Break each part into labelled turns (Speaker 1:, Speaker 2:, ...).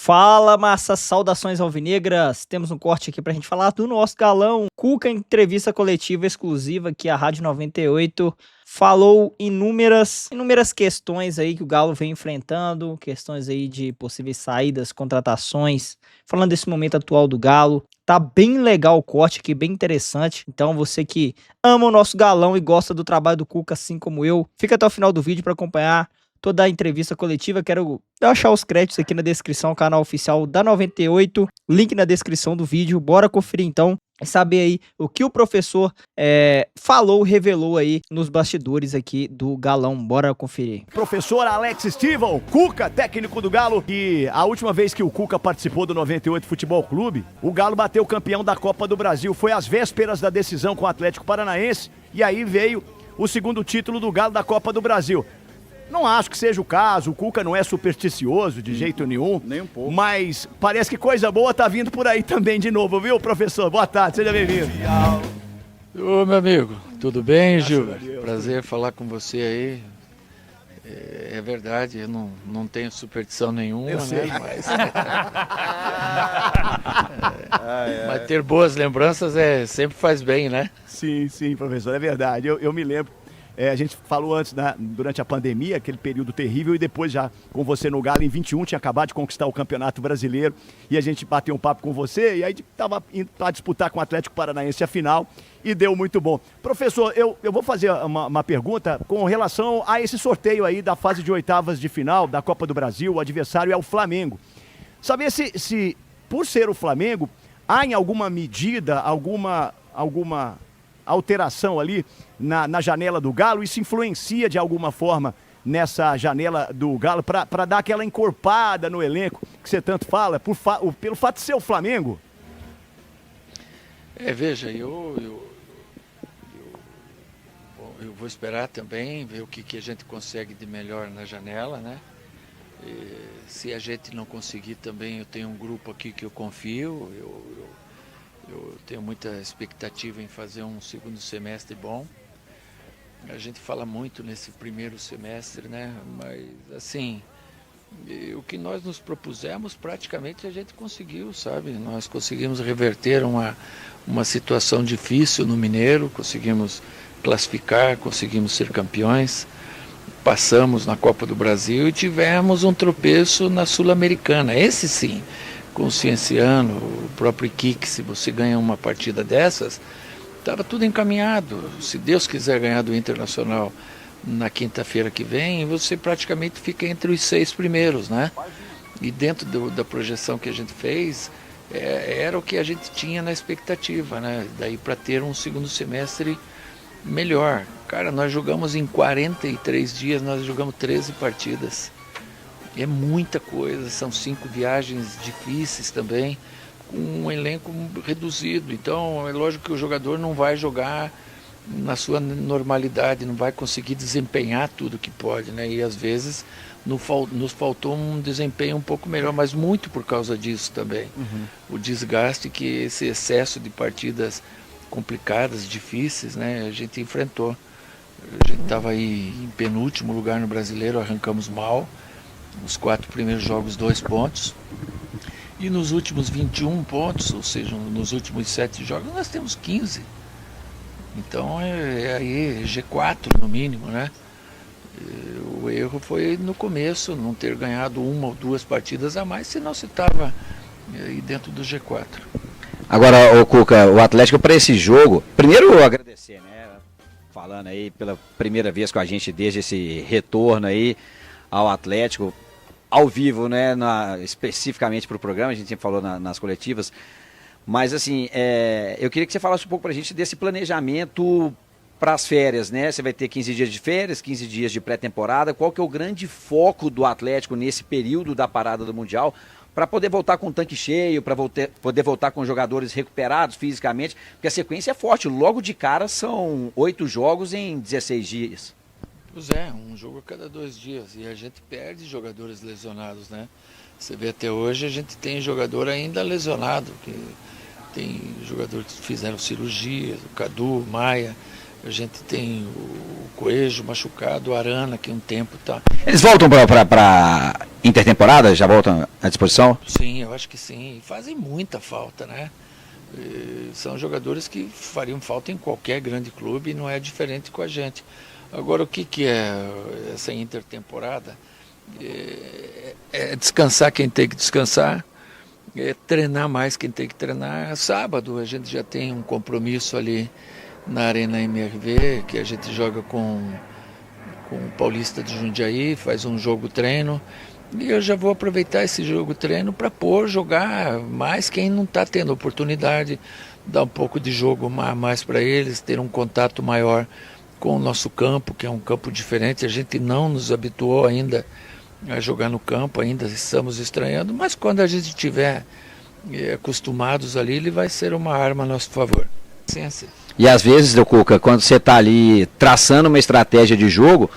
Speaker 1: Fala, massa, saudações alvinegras. Temos um corte aqui pra gente falar do nosso galão. Cuca, em entrevista coletiva exclusiva aqui à Rádio 98, falou inúmeras questões aí que o Galo vem enfrentando, questões aí de possíveis saídas, contratações, falando desse momento atual do Galo. Tá bem legal o corte aqui, bem interessante. Então você que ama o nosso galão e gosta do trabalho do Cuca, assim como eu, fica até o final do vídeo pra acompanhar toda a entrevista coletiva. Quero deixar os créditos aqui na descrição, canal oficial da 98, link na descrição do vídeo. Bora conferir então e saber aí o que o professor falou, revelou aí nos bastidores aqui do Galão. Bora conferir.
Speaker 2: Professor Alex Stival, Cuca, técnico do Galo, e a última vez que o Cuca participou do 98 Futebol Clube, o Galo bateu campeão da Copa do Brasil. Foi às vésperas da decisão com o Atlético Paranaense, e aí veio o segundo título do Galo da Copa do Brasil. Não acho que seja o caso, o Cuca não é supersticioso de jeito nenhum.
Speaker 3: Nem um pouco.
Speaker 2: Mas parece que coisa boa tá vindo por aí também de novo, viu, professor? Boa tarde, seja bem-vindo.
Speaker 4: Ô, meu amigo, tudo bem, Gil? Prazer falar com você aí. É verdade, eu não tenho superstição nenhuma,
Speaker 2: Eu sei.
Speaker 4: né? Mas ter boas lembranças sempre faz bem, né?
Speaker 2: Sim, professor, é verdade. Eu me lembro. A gente falou antes, né, durante a pandemia, aquele período terrível, e depois já com você no Galo, em 21, tinha acabado de conquistar o Campeonato Brasileiro, e a gente bateu um papo com você, e aí estava indo para disputar com o Atlético Paranaense a final, e deu muito bom. Professor, eu vou fazer uma pergunta com relação a esse sorteio aí da fase de oitavas de final da Copa do Brasil. O adversário é o Flamengo. Saber se por ser o Flamengo, há em alguma medida, alguma alteração ali na janela do Galo, isso influencia de alguma forma nessa janela do Galo para dar aquela encorpada no elenco que você tanto fala, pelo fato de ser o Flamengo?
Speaker 4: Veja, eu vou esperar também, ver o que a gente consegue de melhor na janela, né? Se a gente não conseguir também, eu tenho um grupo aqui que eu confio, eu tenho muita expectativa em fazer um segundo semestre bom. A gente fala muito nesse primeiro semestre, né? Mas, assim, o que nós nos propusemos, praticamente a gente conseguiu, sabe? Nós conseguimos reverter uma situação difícil no Mineiro, conseguimos classificar, conseguimos ser campeões, passamos na Copa do Brasil e tivemos um tropeço na Sul-Americana. Esse sim, com o Cienciano, o próprio Kik, se você ganha uma partida dessas, estava tudo encaminhado. Se Deus quiser ganhar do Internacional na quinta-feira que vem, você praticamente fica entre os 6 primeiros, né? E dentro da projeção que a gente fez, era o que a gente tinha na expectativa, né? Daí para ter um segundo semestre melhor. Cara, nós jogamos em 43 dias, nós jogamos 13 partidas. É muita coisa, são 5 viagens difíceis também, com um elenco reduzido. Então é lógico que o jogador não vai jogar na sua normalidade, não vai conseguir desempenhar tudo que pode, né? E às vezes nos faltou um desempenho um pouco melhor, mas muito por causa disso também. O desgaste que esse excesso de partidas complicadas, difíceis, né, a gente enfrentou. A gente estava aí em penúltimo lugar no Brasileiro, arrancamos mal. Os 4 primeiros jogos, 2 pontos. E nos últimos 21 pontos, ou seja, nos últimos 7 jogos, nós temos 15. Então aí G4 no mínimo, né? O erro foi no começo, não ter ganhado 1 ou 2 partidas a mais, senão você estava aí dentro do G4.
Speaker 3: Agora, Cuca, o Atlético para esse jogo, primeiro agradecer, né? Falando aí pela primeira vez com a gente desde esse retorno aí ao Atlético, ao vivo, né, especificamente para o programa, a gente sempre falou nas coletivas, mas assim, eu queria que você falasse um pouco para a gente desse planejamento para as férias, né? Você vai ter 15 dias de férias, 15 dias de pré-temporada, qual que é o grande foco do Atlético nesse período da parada do Mundial, para poder voltar com o tanque cheio, para poder voltar com jogadores recuperados fisicamente, porque a sequência é forte, logo de cara são 8 jogos em 16 dias.
Speaker 4: Pois é, um jogo a cada 2 dias, e a gente perde jogadores lesionados, né? Você vê até hoje, a gente tem jogador ainda lesionado, que tem jogadores que fizeram cirurgias, o Cadu, o Maia, A gente tem o Coelho machucado, o Arana, que um tempo está...
Speaker 3: Eles voltam para intertemporada? Já voltam à disposição?
Speaker 4: Sim, eu acho que sim. Fazem muita falta, né? São jogadores que fariam falta em qualquer grande clube e não é diferente com a gente. Agora, o que é essa intertemporada? É descansar quem tem que descansar, é treinar mais quem tem que treinar. Sábado a gente já tem um compromisso ali na Arena MRV, que a gente joga com o Paulista de Jundiaí, faz um jogo-treino. E eu já vou aproveitar esse jogo-treino para jogar mais quem não está tendo oportunidade, dar um pouco de jogo mais para eles, ter um contato maior com o nosso campo, que é um campo diferente. A gente não nos habituou ainda a jogar no campo, ainda estamos estranhando, mas quando a gente estiver acostumados ali, ele vai ser uma arma a nosso favor. Ciência.
Speaker 3: E às vezes, Cuca, quando você está ali traçando uma estratégia de jogo,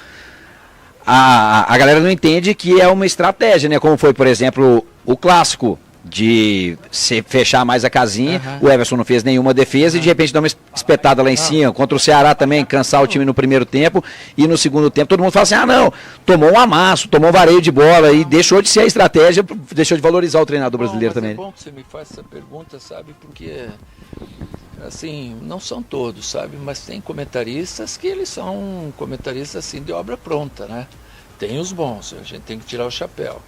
Speaker 3: a galera não entende que é uma estratégia, né? Como foi, por exemplo, o clássico de se fechar mais a casinha, o Everson não fez nenhuma defesa e de repente dá uma espetada lá em cima, contra o Ceará também, cansar o time no primeiro tempo e no segundo tempo todo mundo fala assim, não, tomou um amasso, tomou um vareio de bola e deixou de ser a estratégia, deixou de valorizar o treinador brasileiro também.
Speaker 4: É bom que você me faça essa pergunta, sabe, porque assim, não são todos, sabe, mas tem comentaristas que eles são comentaristas assim de obra pronta, né? Tem os bons, a gente tem que tirar o chapéu.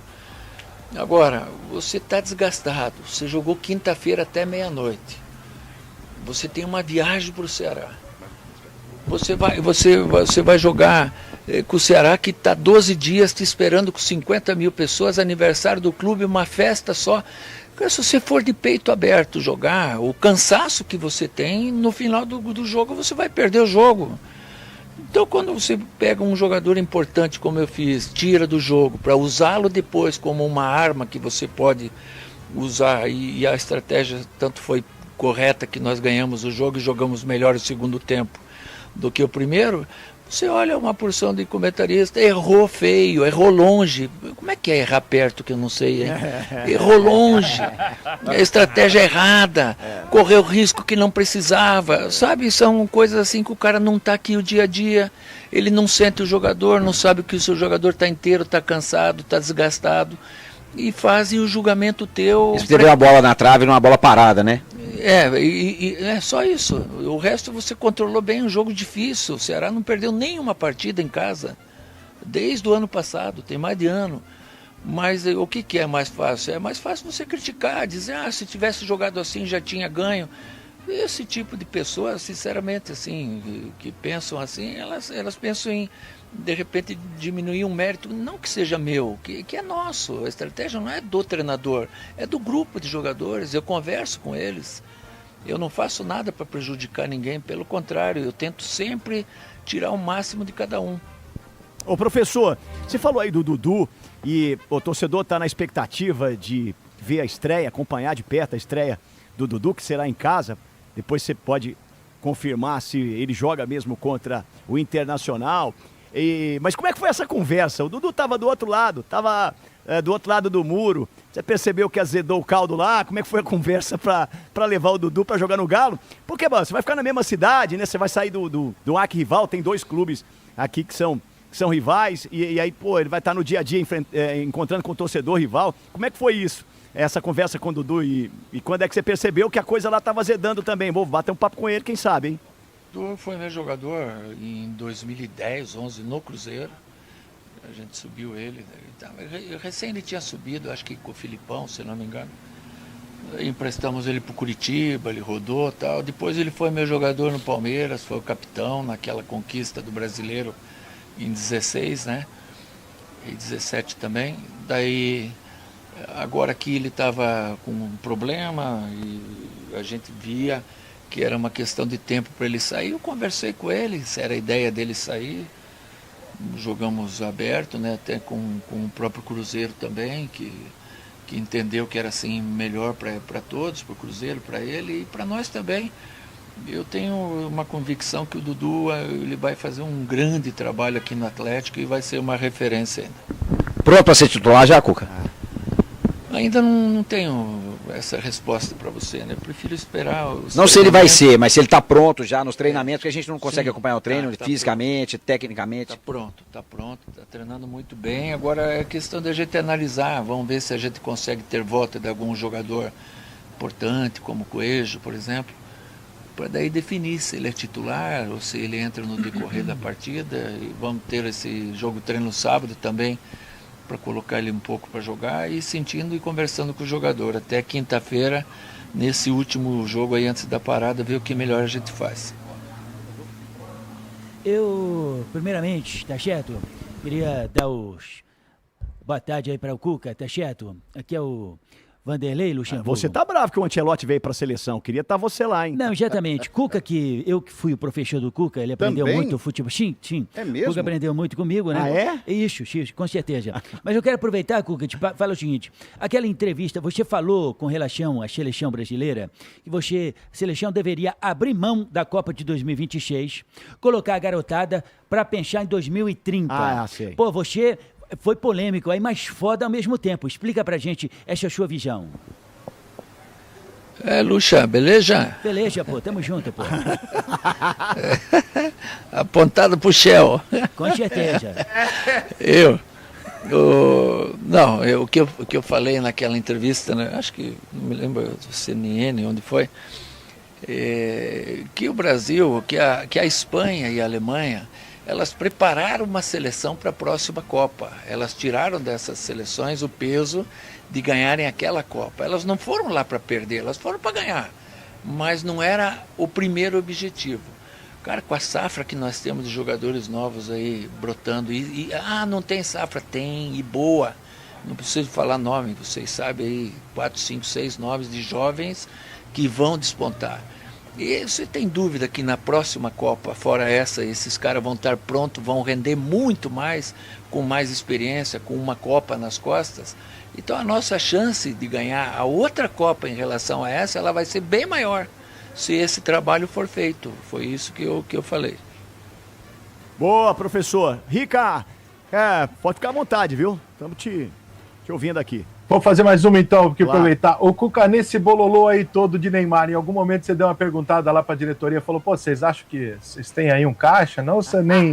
Speaker 4: Agora, você está desgastado, você jogou quinta-feira até meia-noite, você tem uma viagem para o Ceará, você vai jogar com o Ceará que está 12 dias te esperando com 50 mil pessoas, aniversário do clube, uma festa só. Se você for de peito aberto jogar, o cansaço que você tem, no final do jogo você vai perder o jogo. Então, quando você pega um jogador importante, como eu fiz, tira do jogo, para usá-lo depois como uma arma que você pode usar, e a estratégia tanto foi correta que nós ganhamos o jogo e jogamos melhor o segundo tempo do que o primeiro, você olha uma porção de comentarista, errou feio, errou longe. Como é que é errar perto que eu não sei, hein? Errou longe, a estratégia errada, correu risco que não precisava, sabe? São coisas assim que o cara não está aqui o dia a dia, ele não sente o jogador, não sabe que o seu jogador está inteiro, está cansado, está desgastado, e fazem o julgamento teu.
Speaker 3: Você deu uma bola na trave e uma bola parada, né?
Speaker 4: É só isso. O resto você controlou bem, um jogo difícil. O Ceará não perdeu nenhuma partida em casa desde o ano passado, tem mais de ano. Mas o que é mais fácil? É mais fácil você criticar, dizer, se tivesse jogado assim já tinha ganho. Esse tipo de pessoas, sinceramente, assim, que pensam assim, elas pensam em, de repente, diminuir um mérito, não que seja meu, que é nosso. A estratégia não é do treinador, é do grupo de jogadores. Eu converso com eles, eu não faço nada para prejudicar ninguém, pelo contrário, eu tento sempre tirar o máximo de cada um.
Speaker 2: Ô professor, você falou aí do Dudu e o torcedor está na expectativa de ver a estreia, acompanhar de perto a estreia do Dudu, que será em casa. Depois você pode confirmar se ele joga mesmo contra o Internacional. Mas como é que foi essa conversa? O Dudu estava do outro lado, estava do outro lado do muro. Você percebeu que azedou o caldo lá? Como é que foi a conversa para levar o Dudu para jogar no Galo? Porque, mano, você vai ficar na mesma cidade, né? Você vai sair do arquirrival, tem 2 clubes aqui que são rivais. E aí, pô, ele vai estar no dia a dia encontrando com o torcedor rival. Como é que foi isso? Essa conversa com o Dudu e quando é que você percebeu que a coisa lá estava azedando também? Vou bater um papo com ele, quem sabe, hein?
Speaker 4: Dudu foi meu jogador em 2010, 11 no Cruzeiro. A gente subiu ele. Recém ele tinha subido, acho que com o Filipão, se não me engano. Emprestamos ele para o Curitiba, ele rodou e tal. Depois ele foi meu jogador no Palmeiras, foi o capitão naquela conquista do Brasileiro em 16, né? E 17 também. Daí... Agora aqui ele estava com um problema e a gente via que era uma questão de tempo para ele sair. Eu conversei com ele, se era a ideia dele sair. Jogamos aberto, né? Até com o próprio Cruzeiro também, que entendeu que era assim melhor para todos, para o Cruzeiro, para ele e para nós também. Eu tenho uma convicção que o Dudu ele vai fazer um grande trabalho aqui no Atlético e vai ser uma referência ainda.
Speaker 3: Pronto para ser titular já, Cuca?
Speaker 4: Ainda não tenho essa resposta para você, né? Eu prefiro esperar os
Speaker 3: Não se ele vai
Speaker 4: treinamentos.
Speaker 3: ser, mas se ele está pronto já nos treinamentos, porque a gente não consegue
Speaker 4: Sim,
Speaker 3: acompanhar o treino
Speaker 4: tá
Speaker 3: fisicamente, tecnicamente.
Speaker 4: Tá pronto, tá treinando muito bem. Agora é questão da gente analisar, vamos ver se a gente consegue ter volta de algum jogador importante, como o Coelho, por exemplo, para daí definir se ele é titular ou se ele entra no decorrer da partida. E vamos ter esse jogo treino no sábado também, para colocar ele um pouco para jogar e sentindo e conversando com o jogador. Até quinta-feira, nesse último jogo aí antes da parada, ver o que melhor a gente faz.
Speaker 5: Eu, primeiramente, tá certo? Queria dar boa tarde aí para o Cuca, tá certo? Aqui é o Vanderlei Luxemburgo.
Speaker 2: Você tá bravo que o Ancelotti veio pra seleção. Queria estar você lá, hein?
Speaker 5: Não, exatamente. Cuca, eu que fui o professor do Cuca, ele aprendeu
Speaker 6: Também?
Speaker 5: muito futebol. Sim.
Speaker 6: É mesmo?
Speaker 5: Cuca aprendeu muito comigo, né?
Speaker 2: Ah, é?
Speaker 5: Isso, com certeza. Mas eu quero aproveitar, Cuca, te falar o seguinte. Aquela entrevista, você falou com relação à seleção brasileira, que a seleção deveria abrir mão da Copa de 2026, colocar a garotada para pensar em 2030.
Speaker 2: Ah, sei.
Speaker 5: Pô, você foi polêmico aí, mas foda ao mesmo tempo. Explica pra gente essa sua visão.
Speaker 4: Luxa, beleza?
Speaker 5: Beleza, pô, tamo junto, pô.
Speaker 4: Apontado pro Shell.
Speaker 5: Com certeza.
Speaker 4: O que eu falei naquela entrevista, né, acho que, não me lembro do CNN, onde foi, que o Brasil, que a Espanha e a Alemanha, elas prepararam uma seleção para a próxima Copa. Elas tiraram dessas seleções o peso de ganharem aquela Copa. Elas não foram lá para perder, elas foram para ganhar. Mas não era o primeiro objetivo. Cara, com a safra que nós temos de jogadores novos aí brotando, não tem safra? Tem, e boa. Não preciso falar nome, vocês sabem aí, 4, 5, 6 nomes de jovens que vão despontar. E você tem dúvida que na próxima Copa, fora essa, esses caras vão estar prontos, vão render muito mais, com mais experiência, com uma Copa nas costas? Então a nossa chance de ganhar a outra Copa em relação a essa, ela vai ser bem maior, se esse trabalho for feito. Foi isso que eu falei.
Speaker 2: Boa, professor. Rica, pode ficar à vontade, viu? Estamos te ouvindo aqui.
Speaker 6: Vou fazer mais uma então, porque
Speaker 2: Claro.
Speaker 6: aproveitar. O Cuca, nesse bololô aí todo de Neymar, em algum momento você deu uma perguntada lá pra diretoria, falou, pô, vocês acham que vocês têm aí um caixa? Não, você nem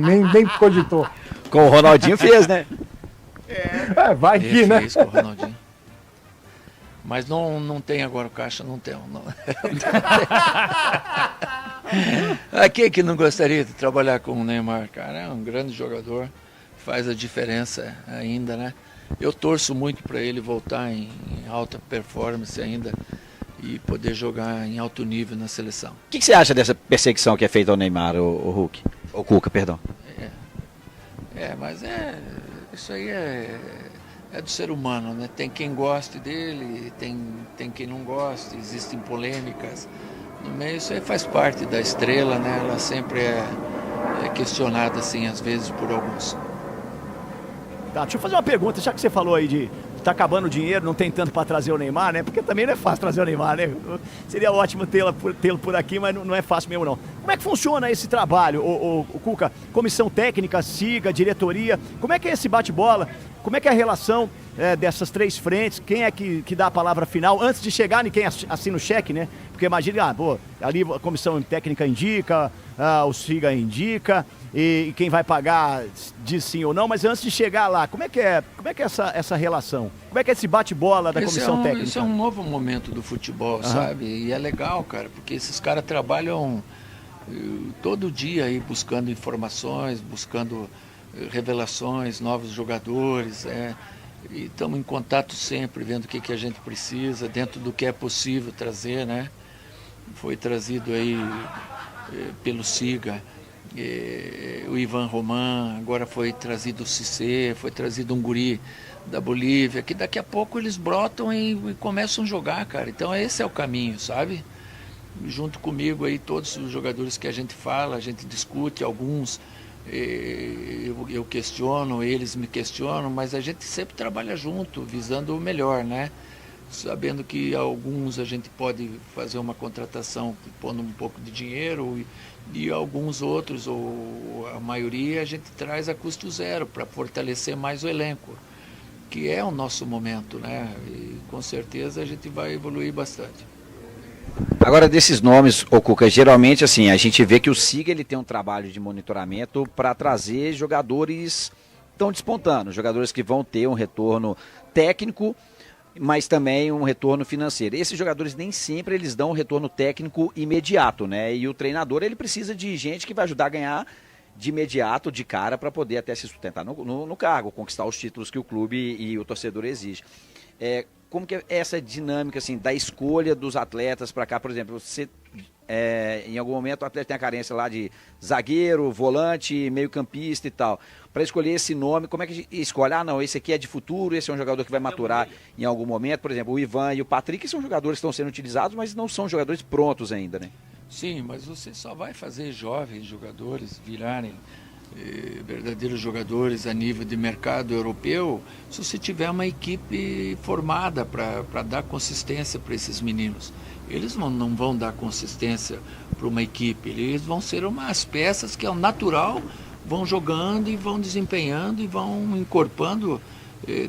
Speaker 6: cogitou.
Speaker 3: Com o Ronaldinho fez, né?
Speaker 6: Vai que, né?
Speaker 4: Fez com o Ronaldinho. Mas não tem agora o caixa, não tem. Não. Quem que não gostaria de trabalhar com o Neymar, cara? É um grande jogador, faz a diferença ainda, né? Eu torço muito para ele voltar em alta performance ainda e poder jogar em alto nível na seleção.
Speaker 3: O que você acha dessa perseguição que é feita ao Neymar, o Hulk? O Cuca, perdão.
Speaker 4: Mas isso aí é do ser humano, né? Tem quem goste dele, tem quem não goste, existem polêmicas no meio, isso aí faz parte da estrela, né? Ela sempre é questionada, assim, às vezes por alguns.
Speaker 2: Tá, deixa eu fazer uma pergunta, já que você falou aí de tá acabando o dinheiro, não tem tanto para trazer o Neymar, né? Porque também não é fácil trazer o Neymar, né? Seria ótimo tê-lo por aqui, mas não é fácil mesmo não. Como é que funciona esse trabalho, o Cuca? Comissão técnica, SIGA, diretoria, como é que é esse bate-bola? Como é que é a relação dessas três frentes? Quem é que dá a palavra final antes de chegar em quem assina o cheque, né? Porque imagina, ali a comissão técnica indica, o SIGA indica, e quem vai pagar diz sim ou não, mas antes de chegar lá, como é que é essa relação? Como é que é esse bate-bola da comissão técnica?
Speaker 4: Isso é um novo momento do futebol, sabe? E é legal, cara, porque esses caras trabalham todo dia aí buscando informações, buscando revelações, novos jogadores, e estamos em contato sempre, vendo o que a gente precisa, dentro do que é possível trazer, né? Foi trazido aí pelo SIGA, o Ivan Roman, agora foi trazido o Cissé, foi trazido um guri da Bolívia, que daqui a pouco eles brotam e começam a jogar, cara. Então esse é o caminho, sabe? Junto comigo aí, todos os jogadores que a gente fala, a gente discute, alguns eu questiono, eles me questionam, mas a gente sempre trabalha junto, visando o melhor, né? Sabendo que alguns a gente pode fazer uma contratação pondo um pouco de dinheiro e alguns outros, ou a maioria, a gente traz a custo zero para fortalecer mais o elenco. que é o nosso momento, né? E com certeza a gente vai evoluir bastante.
Speaker 3: Agora, desses nomes, ô Cuca, geralmente assim, a gente vê que o SIGA ele tem um trabalho de monitoramento para trazer jogadores que estão despontando, jogadores que vão ter um retorno técnico, mas também um retorno financeiro. Esses jogadores nem sempre eles dão um retorno técnico imediato, né? E o treinador ele precisa de gente que vai ajudar a ganhar de imediato, de cara, para poder até se sustentar no cargo, conquistar os títulos que o clube e o torcedor exigem. Como que é essa dinâmica assim, da escolha dos atletas para cá? Por exemplo, você, em algum momento o atleta tem a carência lá de zagueiro, volante, meio campista e tal. Para escolher esse nome, como é que escolhe? Ah, não, esse aqui é de futuro, esse é um jogador que vai maturar em algum momento. Por exemplo, o Ivan e o Patrick são jogadores que estão sendo utilizados, mas não são jogadores prontos ainda, né?
Speaker 4: Sim, mas você só vai fazer jovens jogadores virarem verdadeiros jogadores a nível de mercado europeu se você tiver uma equipe formada para dar consistência para esses meninos. Eles não vão dar consistência para uma equipe, eles vão ser umas peças que ao natural vão jogando e vão desempenhando e vão encorpando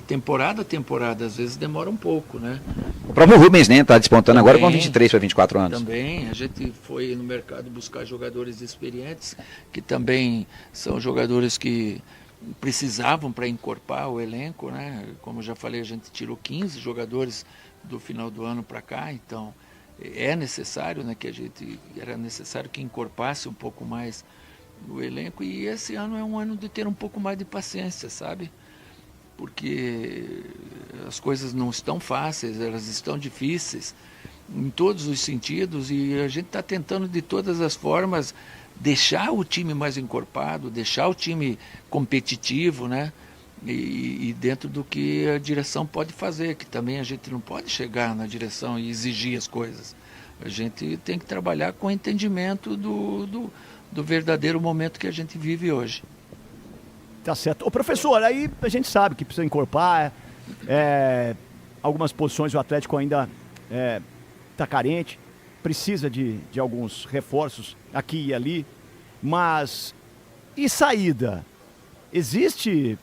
Speaker 4: temporada a temporada. Às vezes demora um pouco, né?
Speaker 3: O próprio Rubens, né, está despontando
Speaker 4: Também,
Speaker 3: agora com 23 para 24 anos.
Speaker 4: Também, a gente foi no mercado buscar jogadores experientes, que também são jogadores que precisavam para encorpar o elenco, né? Como eu já falei, a gente tirou 15 jogadores do final do ano para cá, então é necessário, né, era necessário que encorpasse um pouco mais o elenco, e esse ano é um ano de ter um pouco mais de paciência, sabe? Porque as coisas não estão fáceis, elas estão difíceis em todos os sentidos, e a gente está tentando de todas as formas deixar o time mais encorpado, deixar o time competitivo, né? E dentro do que a direção pode fazer, que também a gente não pode chegar na direção e exigir as coisas. A gente tem que trabalhar com o entendimento do verdadeiro momento que a gente vive hoje.
Speaker 2: Tá certo. Ô, professor, aí a gente sabe que precisa encorpar, algumas posições o Atlético ainda tá carente, precisa de alguns reforços aqui e ali, mas e saída? Existe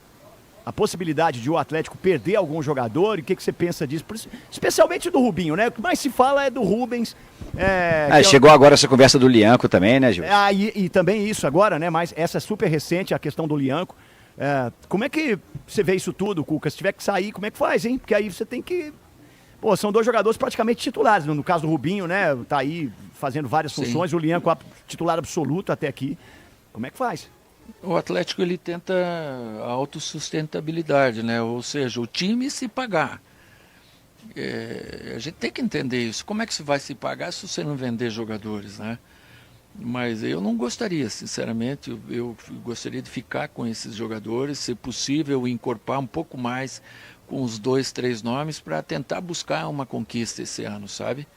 Speaker 2: a possibilidade de o Atlético perder algum jogador? E o que você pensa disso? Especialmente do Rubinho, né? O que mais se fala é do Rubens.
Speaker 3: Chegou agora essa conversa do Lianco também, né, Gil?
Speaker 2: E também isso agora, né? Mas essa é super recente, a questão do Lianco. Como é que você vê isso tudo, Cuca? Se tiver que sair, como é que faz, hein? Porque aí você tem que... Pô, são dois jogadores praticamente titulares. No caso do Rubinho, né? Tá aí fazendo várias funções. O Lianco titular absoluto até aqui. Como é que faz?
Speaker 4: O Atlético ele tenta a autossustentabilidade, né? Ou seja, o time se pagar. A gente tem que entender isso. Como é que se vai se pagar se você não vender jogadores, né? Mas eu não gostaria, sinceramente, eu gostaria de ficar com esses jogadores, se possível, encorpar um pouco mais com os 2, 3 nomes para tentar buscar uma conquista esse ano, sabe?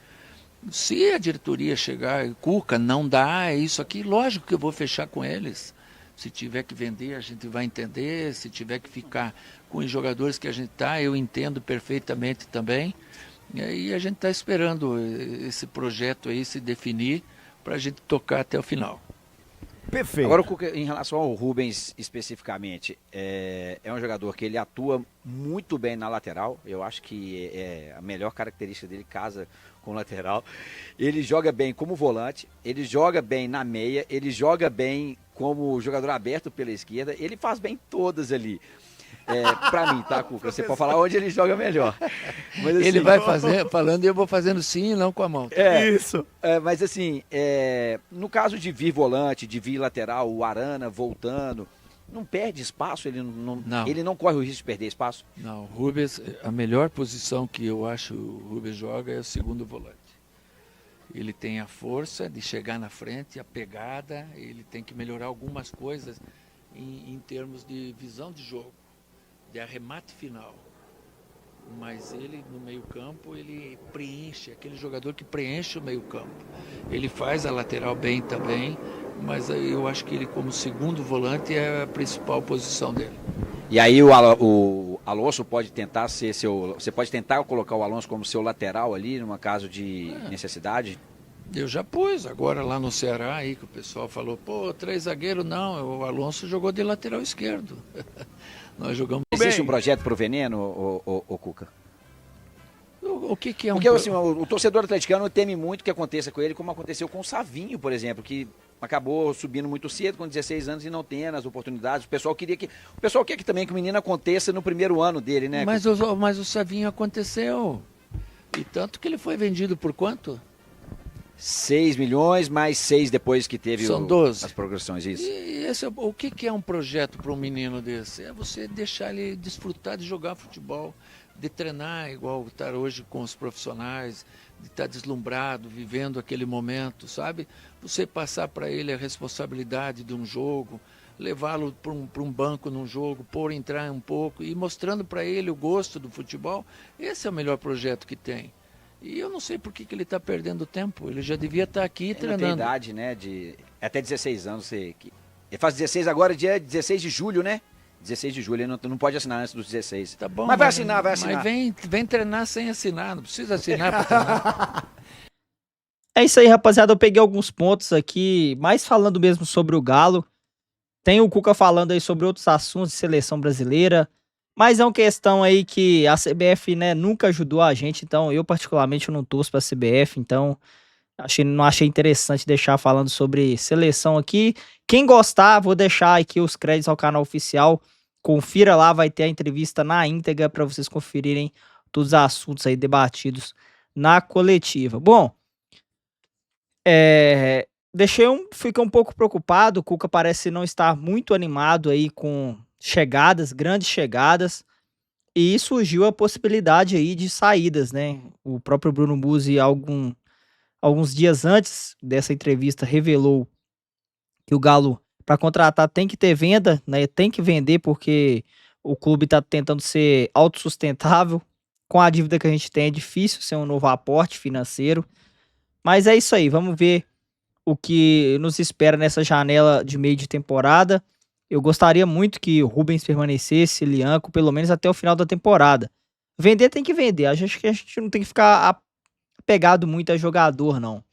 Speaker 4: Se a diretoria chegar, Cuca, não dá, é isso aqui, lógico que eu vou fechar com eles. Se tiver que vender, a gente vai entender. Se tiver que ficar com os jogadores que a gente está, eu entendo perfeitamente também. E aí a gente está esperando esse projeto aí se definir para a gente tocar até o final.
Speaker 2: Perfeito.
Speaker 3: Agora, em relação ao Rubens especificamente, é um jogador que ele atua muito bem na lateral. Eu acho que a melhor característica dele casa com o lateral. Ele joga bem como volante, ele joga bem na meia, ele joga bem como jogador aberto pela esquerda, ele faz bem todas ali. Pra mim, tá, Cuca? Você pode falar onde ele joga melhor. Mas, assim,
Speaker 4: ele vai falando e eu vou fazendo sim e não com a mão.
Speaker 2: Isso.
Speaker 3: Mas assim, no caso de vir volante, de vir lateral, o Arana voltando, não perde espaço? Ele não corre o risco de perder espaço?
Speaker 4: Não, o Rubens, a melhor posição que eu acho o Rubens joga é o segundo volante. Ele tem a força de chegar na frente, a pegada, ele tem que melhorar algumas coisas em termos de visão de jogo, de arremate final. Mas ele no meio campo, ele preenche, aquele jogador que preenche o meio campo. Ele faz a lateral bem também, mas eu acho que ele como segundo volante é a principal posição dele.
Speaker 3: E aí o Alonso pode tentar você pode tentar colocar o Alonso como seu lateral ali, numa caso de necessidade?
Speaker 4: Eu já pus, agora lá no Ceará, aí que o pessoal falou, pô, 3 zagueiros não, o Alonso jogou de lateral esquerdo. Nós jogamos...
Speaker 3: Existe um projeto pro Veneno, o Cuca?
Speaker 4: O que é um...
Speaker 3: Porque assim, o torcedor atleticano teme muito que aconteça com ele, como aconteceu com o Savinho, por exemplo, que acabou subindo muito cedo, com 16 anos, e não tendo as oportunidades. O pessoal quer que também que o menino aconteça no primeiro ano dele, né?
Speaker 4: Mas o Savinho aconteceu. E tanto que ele foi vendido por quanto?
Speaker 3: 6 milhões, mais 6 depois que teve
Speaker 4: São 12.
Speaker 3: as progressões, isso.
Speaker 4: E o que é um projeto para um menino desse? É você deixar ele desfrutar de jogar futebol, de treinar igual estar hoje com os profissionais, de estar deslumbrado, vivendo aquele momento, sabe? Você passar para ele a responsabilidade de um jogo, levá-lo para um banco num jogo, pôr entrar um pouco e mostrando para ele o gosto do futebol. Esse é o melhor projeto que tem. E eu não sei por que ele está perdendo tempo. Ele já devia estar aqui
Speaker 3: Ele
Speaker 4: treinando.
Speaker 3: não tem idade, né? Até 16 anos. Ele faz 16 agora, dia 16 de julho, né? 16 de julho, ele não pode assinar antes dos 16.
Speaker 4: Tá bom,
Speaker 3: mas vai assinar, vai assinar.
Speaker 4: Mas vem treinar sem assinar, não precisa assinar para treinar.
Speaker 1: É isso aí, rapaziada. Eu peguei alguns pontos aqui, mais falando mesmo sobre o Galo. Tem o Cuca falando aí sobre outros assuntos de seleção brasileira. Mas é uma questão aí que a CBF, né, nunca ajudou a gente. Então, eu particularmente não torço pra CBF. Então, não achei interessante deixar falando sobre seleção aqui. Quem gostar, vou deixar aqui os créditos ao canal oficial. Confira lá, vai ter a entrevista na íntegra para vocês conferirem todos os assuntos aí debatidos na coletiva. Bom, fiquei um pouco preocupado. O Cuca parece não estar muito animado aí com chegadas, grandes chegadas. E surgiu a possibilidade aí de saídas, né? O próprio Bruno Musi, alguns dias antes dessa entrevista, revelou que o Galo, para contratar, tem que ter venda, né? Tem que vender porque o clube está tentando ser autossustentável. Com a dívida que a gente tem, é difícil ser um novo aporte financeiro. Mas é isso aí, vamos ver o que nos espera nessa janela de meio de temporada. Eu gostaria muito que o Rubens permanecesse, Lianco, pelo menos até o final da temporada. Vender tem que vender, acho que a gente não tem que ficar apegado muito a jogador, não.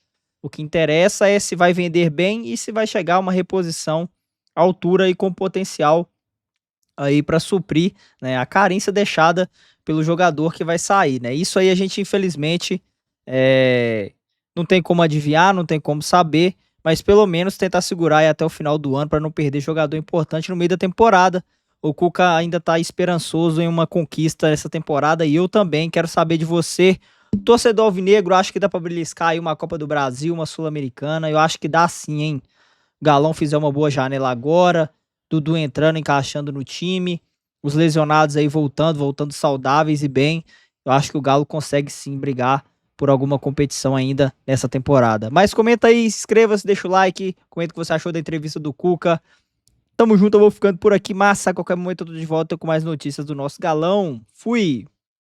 Speaker 1: O que interessa é se vai vender bem e se vai chegar uma reposição à altura e com potencial aí para suprir, né, a carência deixada pelo jogador que vai sair, né? Isso aí a gente, infelizmente, não tem como adivinhar, não tem como saber, mas pelo menos tentar segurar aí até o final do ano para não perder jogador importante no meio da temporada. O Cuca ainda está esperançoso em uma conquista essa temporada e eu também quero saber de você, torcedor alvinegro. Acho que dá para beliscar aí uma Copa do Brasil, uma Sul-Americana. Eu acho que dá sim, hein? Galão fizer uma boa janela agora, Dudu entrando, encaixando no time, os lesionados aí voltando saudáveis e bem. Eu acho que o Galo consegue sim brigar por alguma competição ainda nessa temporada. Mas comenta aí, inscreva-se, deixa o like, comenta o que você achou da entrevista do Cuca. Tamo junto, eu vou ficando por aqui, massa. A qualquer momento eu tô de volta com mais notícias do nosso Galão. Fui!